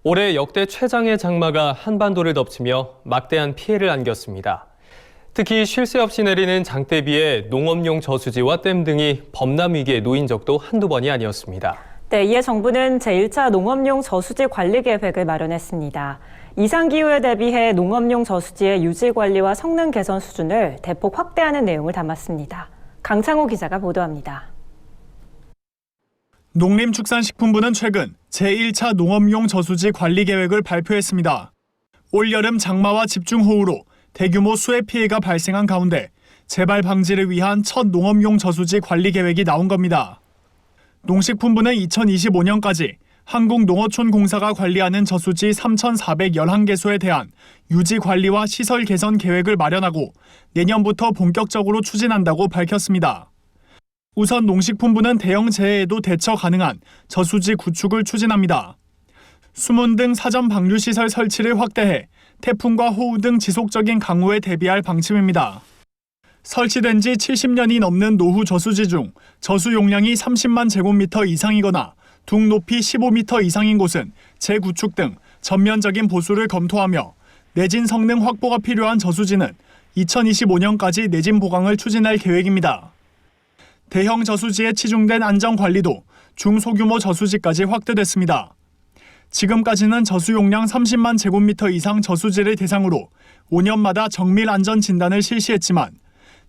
올해 역대 최장의 장마가 한반도를 덮치며 막대한 피해를 안겼습니다. 특히 쉴 새 없이 내리는 장대비에 농업용 저수지와 댐 등이 범람 위기에 놓인 적도 한두 번이 아니었습니다. 네, 이에 정부는 제1차 농업용 저수지 관리 계획을 마련했습니다. 이상기후에 대비해 농업용 저수지의 유지 관리와 성능 개선 수준을 대폭 확대하는 내용을 담았습니다. 강창호 기자가 보도합니다. 농림축산식품부는 최근 제1차 농업용 저수지 관리 계획을 발표했습니다. 올 여름 장마와 집중호우로 대규모 수해 피해가 발생한 가운데 재발 방지를 위한 첫 농업용 저수지 관리 계획이 나온 겁니다. 농식품부는 2025년까지 한국농어촌공사가 관리하는 저수지 3,411개소에 대한 유지 관리와 시설 개선 계획을 마련하고 내년부터 본격적으로 추진한다고 밝혔습니다. 우선 농식품부는 대형 재해에도 대처 가능한 저수지 구축을 추진합니다. 수문 등 사전 방류시설 설치를 확대해 태풍과 호우 등 지속적인 강우에 대비할 방침입니다. 설치된 지 70년이 넘는 노후 저수지 중 저수 용량이 30만 제곱미터 이상이거나 둥 높이 15m 이상인 곳은 재구축 등 전면적인 보수를 검토하며 내진 성능 확보가 필요한 저수지는 2025년까지 내진 보강을 추진할 계획입니다. 대형 저수지에 치중된 안전관리도 중소규모 저수지까지 확대됐습니다. 지금까지는 저수 용량 30만 제곱미터 이상 저수지를 대상으로 5년마다 정밀 안전 진단을 실시했지만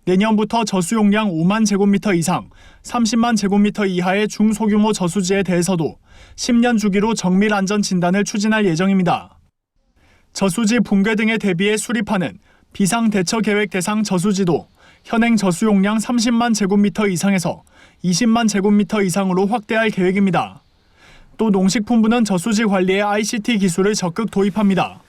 내년부터 저수 용량 5만 제곱미터 이상, 30만 제곱미터 이하의 중소규모 저수지에 대해서도 10년 주기로 정밀 안전 진단을 추진할 예정입니다. 저수지 붕괴 등에 대비해 수립하는 비상대처계획 대상 저수지도 현행 저수 용량 30만 제곱미터 이상에서 20만 제곱미터 이상으로 확대할 계획입니다. 또 농식품부는 저수지 관리에 ICT 기술을 적극 도입합니다.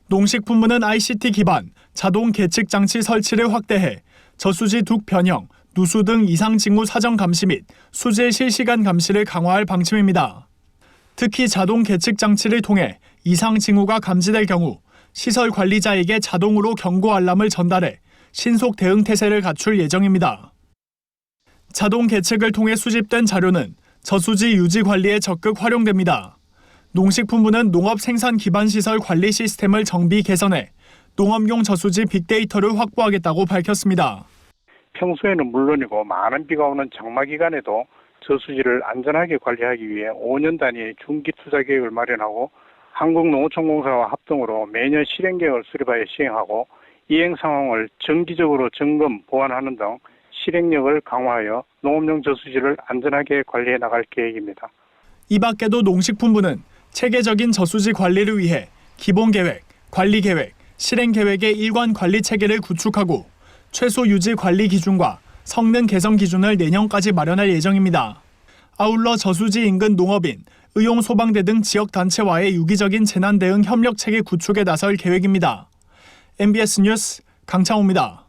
농식품부는 ICT 기반 자동 계측 장치 설치를 확대해 저수지 둑 변형, 누수 등 이상 징후 사전 감시 및 수질 실시간 감시를 강화할 방침입니다. 특히 자동 계측 장치를 통해 이상 징후가 감지될 경우 시설 관리자에게 자동으로 경고 알람을 전달해 신속 대응 태세를 갖출 예정입니다. 자동 계측을 통해 수집된 자료는 저수지 유지 관리에 적극 활용됩니다. 농식품부는 농업 생산 기반 시설 관리 시스템을 정비 개선해 농업용 저수지 빅데이터를 확보하겠다고 밝혔습니다. 평소에는 물론이고 많은 비가 오는 장마 기간에도 저수지를 안전하게 관리하기 위해 5년 단위의 중기 투자 계획을 마련하고 한국농어촌공사와 합동으로 매년 실행 계획을 수립하여 시행하고 이행 상황을 정기적으로 점검, 보완하는 등 실행력을 강화하여 농업용 저수지를 안전하게 관리해 나갈 계획입니다. 이 밖에도 농식품부는 체계적인 저수지 관리를 위해 기본계획, 관리계획, 실행계획의 일관 관리 체계를 구축하고 최소 유지 관리 기준과 성능 개선 기준을 내년까지 마련할 예정입니다. 아울러 저수지 인근 농업인, 의용소방대 등 지역단체와의 유기적인 재난 대응 협력 체계 구축에 나설 계획입니다. MBS 뉴스 강창호입니다.